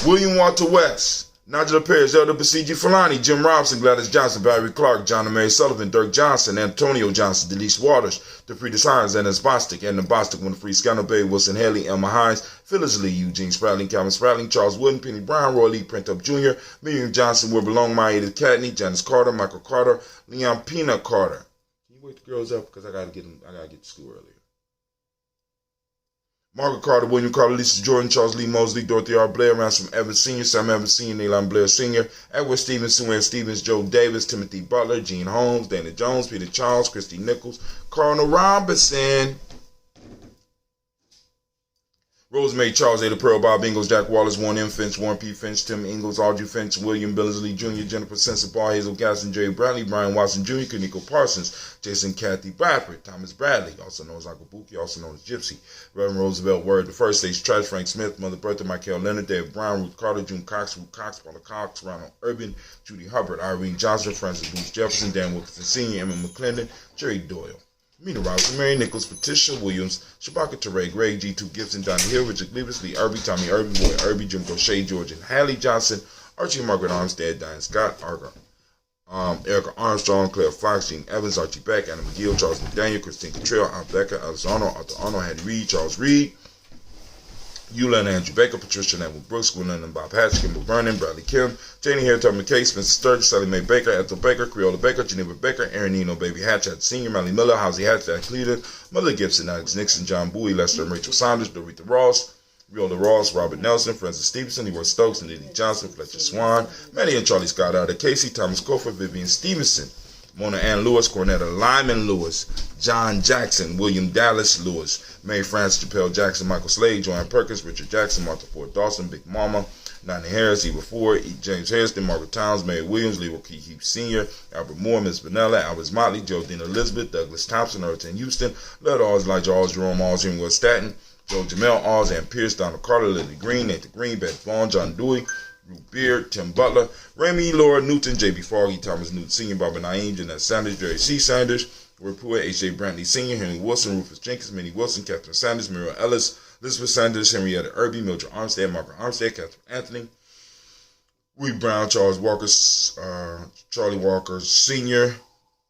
William Walter West, Nigel Perez, Elder Basiji Fulani, Jim Robinson, Gladys Johnson, Barry Clark, John and Mary Sullivan, Dirk Johnson, Antonio Johnson, Delise Waters, DeFrida Hines, Ennis Bostic, Edna Bostic, Winfrey Scannell, Barry Wilson, Haley, Elma Hines, Phyllis Lee, Eugene Spratling, Calvin Spratling, Charles Wooden, Penny Brown, Roy Lee, Printup Jr., Miriam Johnson, Wilbur Longmire, Edith Cadney, Janice Carter, Michael Carter, Leon Peanut Carter. Can you wake the girls up? Because I gotta get to school earlier. Margaret Carter, William Carter, Lisa Jordan, Charles Lee Mosley, Dorothy R. Blair, Ransom Evans Sr., Sam Evans Sr., Neilon Blair Sr., Edward Stevens, Suanne Stevens, Joe Davis, Timothy Butler, Gene Holmes, Dana Jones, Peter Charles, Christy Nichols, Cardinal Robinson, Rosemary Charles, Ada Pearl, Bob Ingalls, Jack Wallace, Warren M. Finch, Warren P. Finch, Tim Ingalls, Audrey Finch, William Billingsley Jr., Jennifer Sensabaugh, Hazel Gaston, Jerry Bradley, Brian Watson Jr., Kaniko Parsons, Jason Kathy Bradford, Thomas Bradley, also known as Uncle Buki, also known as Gypsy, Reverend Roosevelt Word, The First Stage Trash, Frank Smith, Mother Bertha, Michael Leonard, David Brown, Ruth Carter, June Cox, Ruth Cox, Paula Cox, Ronald Urban, Judy Hubbard, Irene Johnson, Francis Booth Jefferson, Dan Wilkinson Sr., Emma McClendon, Jerry Doyle, Mina Robinson, Mary Nichols, Patricia Williams, Shabaka Teray, Greg, G2 Gibson, Donnie Hill, Richard Gleavis, Lee Irby, Tommy Irby, Boy Irby, Jim Crochet, George and Hallie Johnson, Archie and Margaret Armstead, Diane Scott, Erica Armstrong, Claire Fox, Gene Evans, Archie Beck, Anna McGill, Charles McDaniel, Christine Cottrell, Aunt Becca, Alice Arnold, Arthur Arnold, Hattie Reed, Charles Reed, Eula and Andrew Baker, Patricia and Edward Brooks, Gwendolyn and Bob Hatch, Kimball Vernon, Bradley Kim, Janie Hare, Tom McKay, Spencer Sturgis, Sally Mae Baker, Ethel Baker, Creola Baker, Geneva Baker, Aaron Eno, Baby Hatch, Senior, Melly Miller, Housie Hatch, Jack Cleveland, Mother Gibson, Alex Nixon, John Bowie, Lester and Rachel Saunders, Dorita Ross, Viola Ross, Robert Nelson, Francis Stevenson, Leroy Stokes, and Lily Johnson, Fletcher Swan, Manny and Charlie Scott, Ada Casey, Thomas Cofer, Vivian Stevenson, Mona Ann Lewis, Cornetta Lyman Lewis, John Jackson, William Dallas Lewis, Mary Frances Chappelle Jackson, Michael Slade, Joanne Perkins, Richard Jackson, Martha Ford Dawson, Big Mama, Nani Harris, Eva Ford, James Harrison, Margaret Towns, Mary Williams, Leroy Keith Sr., Albert Moore, Miss Vanilla, Albert Motley, Geraldine Elizabeth, Douglas Thompson, Erton Houston, Led Alls, Elijah Alls, Jerome Alls, Henry Will Staton, Joe Jamel Alls, Ann Pierce, Donald Carter, Lily Green, Nathan Green, Beth Vaughn, John Dewey, Ruth Beard, Tim Butler, Remy Laura Newton, J.B. Foggy, Thomas Newton Sr., Barbara Naeem, Jeanette Sanders, Jerry C. Sanders, Rapport, H.J. Brantley Sr., Henry Wilson, Rufus Jenkins, Minnie Wilson, Catherine Sanders, Muriel Ellis, Elizabeth Sanders, Henrietta Irby, Mildred Armstead, Margaret Armstead, Catherine Anthony, Reed Brown, Charles Walker, Charlie Walker Sr.,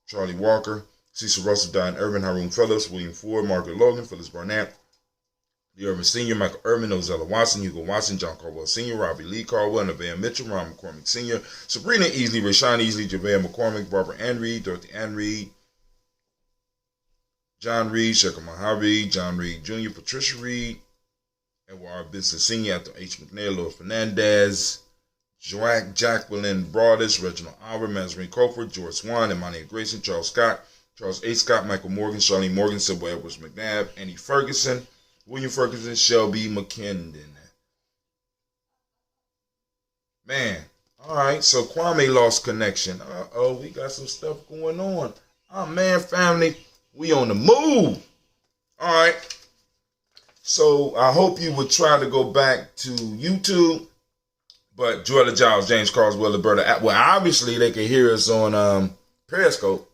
Charlie Walker, Cecil Russell, Diane Irvin, Haroon Phillips, William Ford, Margaret Logan, Phyllis Barnett, Lee Irvin Sr., Michael Irvin, Ozella Watson, Hugo Watson, John Caldwell Sr., Robbie Lee Caldwell, Nevaeh Mitchell, Ron McCormick Sr., Sabrina Easley, Rashawn Easley, JaVale McCormick, Barbara Ann Reed, Dorothy Ann Reed, John Reed, Shekhar Maha John Reed Jr., Patricia Reed, Edward R. Benson Sr., Arthur H. McNair, Lord Fernandez, Jacqueline Broadus, Reginald Albert, Mazarine Cofer, George Swan, Imani Grayson, Charles Scott, Charles A. Scott, Michael Morgan, Charlene Morgan, Sybil Edwards McNabb, Annie Ferguson, William Ferguson, Shelby McKendon. Man, all right, so Kwame lost connection. Uh-oh, we got some stuff going on. Oh, man, family, we on the move. All right, so I hope you would try to go back to YouTube. But Joella Giles, James Carswell, Alberta, well, obviously they can hear us on Periscope.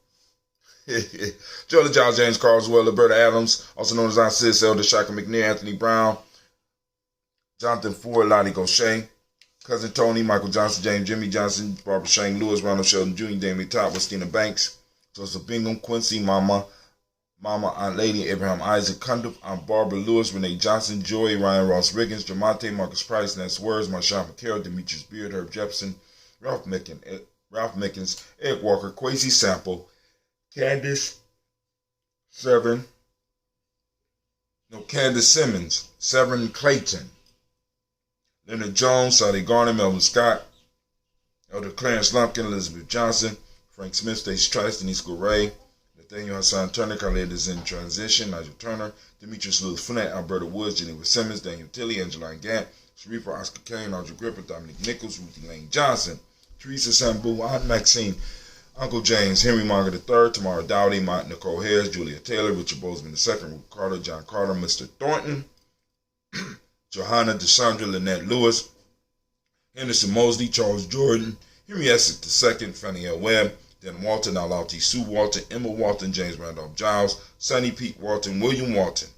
Joella Giles, James Carswell, Alberta Adams, also known as Aunt Sis, Elder Shaka McNair, Anthony Brown, Jonathan Ford, Lonnie Gaucher, Cousin Tony, Michael Johnson, James Jimmy Johnson, Barbara Shane Lewis, Ronald Sheldon Jr., Damien Top, Westina Banks, Joseph Bingham, Quincy, Mama, Aunt Lady, Abraham Isaac Cundiff, Aunt Barbara Lewis, Renee Johnson, Joy, Ryan Ross Riggins, Jamonte, Marcus Price, Ness Words, Marshawn McCarroll, Demetrius Beard, Herb Jepson, Ralph Mickens, Ed Walker, Quasi Sample, Candace Simmons, Severin Clayton, Leonard Jones, Sade Garner, Melvin Scott, Elder Clarence Lumpkin, Elizabeth Johnson, Frank Smith, Stacey Trice, Denise Goray, Nathaniel Hassan Turner, Khaled is in transition, Nigel Turner, Demetrius Lewis Flint, Alberta Woods, Geneva Simmons, Daniel Tilley, Angeline Gant, Sharifa Oscar Kane, Audrey Gripper, Dominic Nichols, Ruthie Lane Johnson, Teresa Sambu, Aunt Maxine, Uncle James, Henry Margaret III, Tamara Dowdy, Mont Nicole Harris, Julia Taylor, Richard Bozeman II, Ruth Carter, John Carter, Mr. Thornton, Johanna DeSandra, Lynette Lewis, Henderson Mosley, Charles Jordan, Henry Essex II, Fannie L. Webb, Dan Walton, Alauti Sue Walton, Emma Walton, James Randolph Giles, Sonny Pete Walton, William Walton,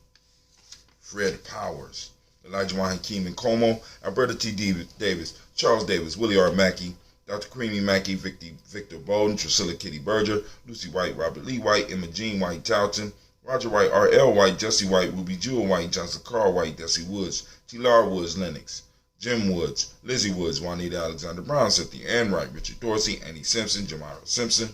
Fred Powers, Elijah Y. Hakeem and Como, Alberta T. Davis, Charles Davis, Willie R. Mackey, Dr. Creamy Mackey, Victor Bolden, Priscilla Kitty Berger, Lucy White, Robert Lee White, Emma Jean White Towton, Roger White, R.L. White, Jesse White, Ruby Jewel White, Johnson Carl White, Desi Woods, T. Lar Woods, Lennox, Jim Woods, Lizzie Woods, Juanita Alexander Brown, Cynthia Ann Wright, Richard Dorsey, Annie Simpson, Jamira Simpson,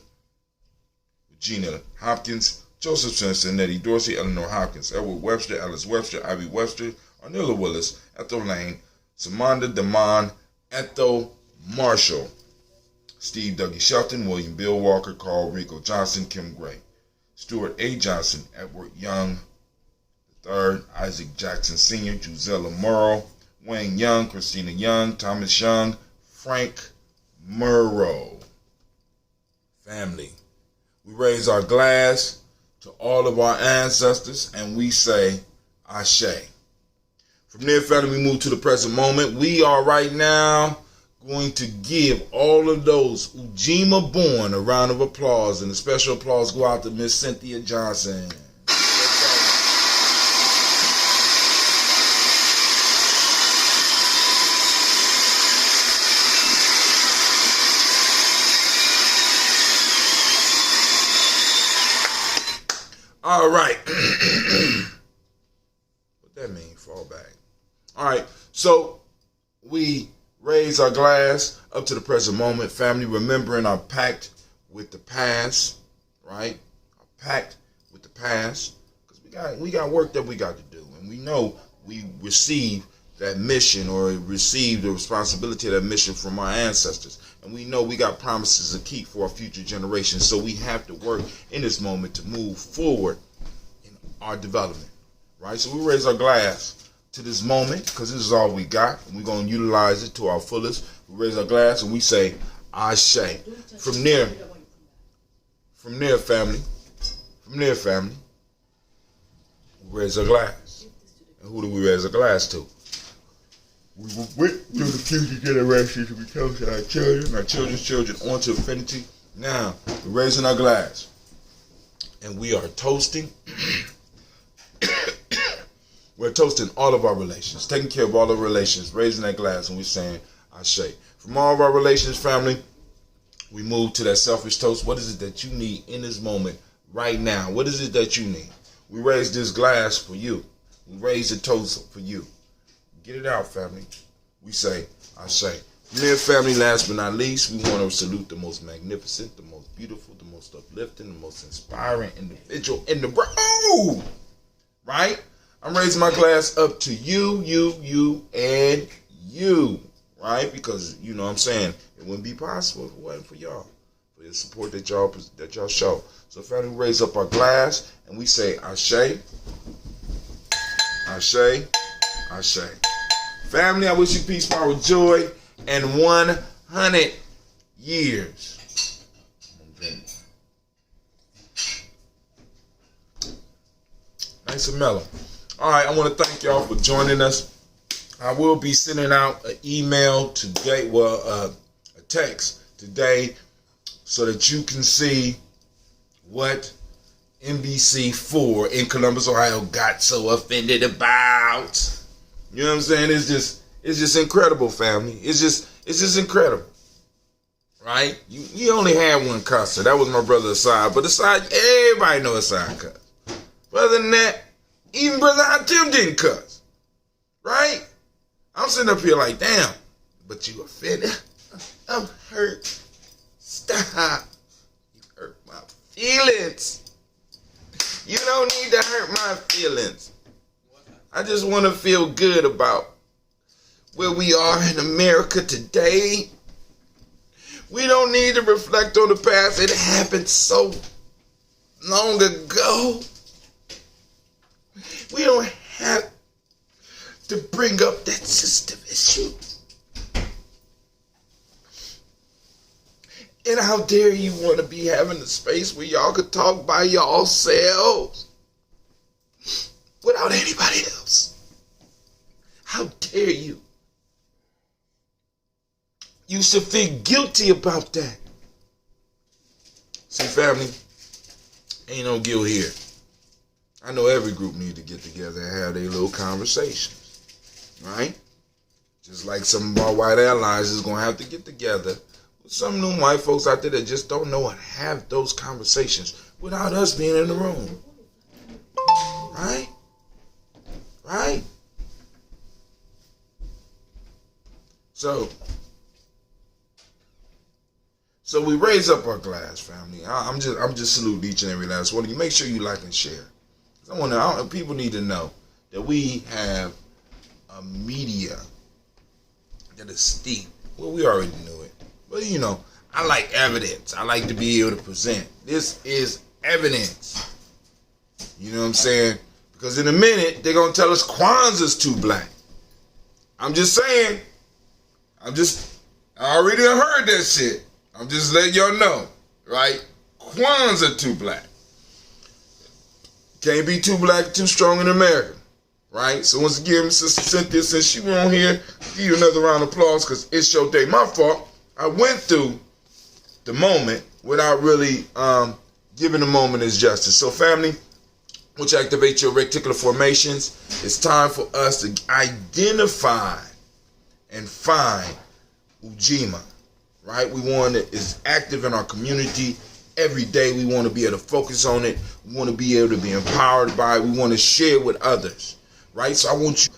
Regina Hopkins, Joseph Simpson, Nettie Dorsey, Eleanor Hopkins, Edward Webster, Alice Webster, Ivy Webster, Arnilla Willis, Ethel Lane, Samanda Damon, Ethel Marshall, Steve Dougie Shelton, William Bill Walker, Carl Rico Johnson, Kim Gray, Stuart A. Johnson, Edward Young III, Isaac Jackson Sr., Gisella Morrow, Wayne Young, Christina Young, Thomas Young, Frank Murrow. Family, we raise our glass to all of our ancestors and we say, Ashe. From there, family, we move to the present moment. We are right now going to give all of those Ujima born a round of applause, and a special applause go out to Miss Cynthia Johnson. All right. What that mean? Fall back. All right. So we raise our glass up to the present moment, family, remembering our pact with the past, right? Our pact with the past, because we got work that we got to do, and we know we receive that mission or receive the responsibility of that mission from our ancestors, and we know we got promises to keep for our future generations. So we have to work in this moment to move forward in our development, right? So we raise our glass to this moment, because this is all we got, and we're going to utilize it to our fullest. We raise our glass and we say, Ashe. From there, family, we raise our glass. And who do we raise our glass to? We will wait to the future generations to become our children, our children's children, on to infinity. Now, we're raising our glass, and we are toasting. We're toasting all of our relations, taking care of all of our relations, raising that glass, and we're saying, Ashe. From all of our relations, family, we move to that selfish toast. What is it that you need in this moment, right now? What is it that you need? We raise this glass for you. We raise the toast for you. Get it out, family. We say, Ashe. From there, family, last but not least, we want to salute the most magnificent, the most beautiful, the most uplifting, the most inspiring individual in the world. Right? I'm raising my glass up to you, and you, right? Because, you know what I'm saying, it wouldn't be possible if it wasn't for y'all, for the support that y'all show. So family, we raise up our glass, and we say, Ashe, Ashe, Ashe. Family, I wish you peace, power, joy, and 100 years. Nice and mellow. All right, I want to thank y'all for joining us. I will be sending out an email today, a text today, so that you can see what NBC4 in Columbus, Ohio got so offended about. You know what I'm saying? It's just incredible, family. It's just incredible. Right? You only had one cusser. That was my brother Asad. But Asad, everybody know Asad cuss. Other than that, even Brother Hatim didn't cuss. Right? I'm sitting up here like, damn, but you offended. I'm hurt. Stop. You hurt my feelings. You don't need to hurt my feelings. I just want to feel good about where we are in America today. We don't need to reflect on the past. It happened so long ago. We don't have to bring up that system issue. And how dare you want to be having a space where y'all could talk by yourselves without anybody else? How dare you? You should feel guilty about that. See, family, ain't no guilt here. I know every group need to get together and have their little conversations. right? Just like some of our white allies is going to have to get together with some new white folks out there that just don't know how to have those conversations without us being in the room. Right? Right? So we raise up our glass, family. I'm just saluting each and every last one of you. Make sure you like and share. People need to know that we have a media that is steep. Well, we already knew it. But I like evidence. I like to be able to present. This is evidence. You know what I'm saying? Because in a minute, they're going to tell us Kwanzaa's too black. I'm just saying. I already heard that shit. I'm just letting y'all know, right? Kwanzaa too black. Can't be too black, too strong in America, right? So once again, Sister Cynthia, since she went on here, give you another round of applause because it's your day. My fault. I went through the moment without really giving the moment its justice. So family, once you activate your reticular formations, it's time for us to identify and find Ujima, right? We want it is active in our community every day. We want to be able to focus on it. We want to be able to be empowered by it. We want to share it with others, right? So I want you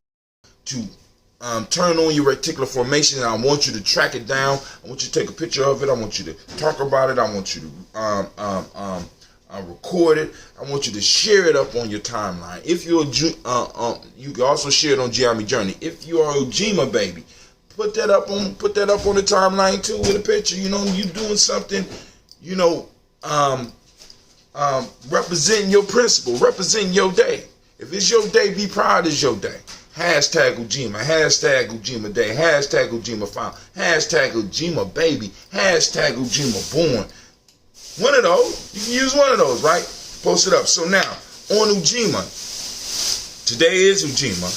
to turn on your reticular formation, and I want you to track it down. I want you to take a picture of it. I want you to talk about it. I want you to record it. I want you to share it up on your timeline. If you're you can also share it on Gye-Nyame Journey. If you are a Ujima baby, put that up on the timeline too with a picture. You doing something. Representing your principle, representing your day. If it's your day, be proud it's your day. Hashtag Ujima, hashtag Ujima Day, hashtag Ujima Found, hashtag Ujima Baby, hashtag Ujima Born. One of those, you can use one of those, right? Post it up. So now, on Ujima, today is Ujima.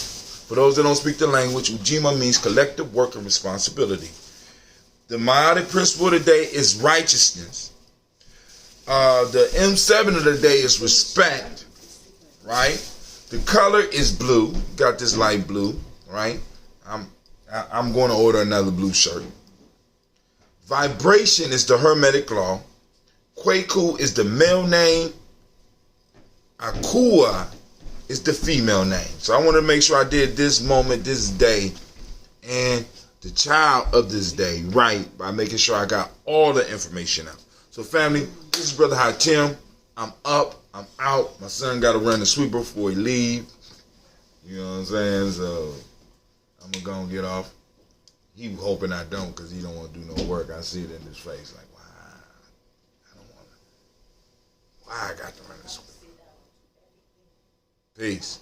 For those that don't speak the language, Ujima means collective work and responsibility. The Maotic principle today is righteousness. The M7 of the day is respect, right? The color is blue. Got this light blue, right? I'm going to order another blue shirt. Vibration is the Hermetic law. Kwaku is the male name. Akua is the female name. So I want to make sure I did this moment, this day, and the child of this day right by making sure I got all the information out. So family, this is Brother Hatim. I'm up. I'm out. My son got to run the sweeper before he leave. You know what I'm saying? So I'm going to go and get off. He hoping I don't because he don't want to do no work. I see it in his face like, why? I don't want to. Why I got to run the sweeper? Peace.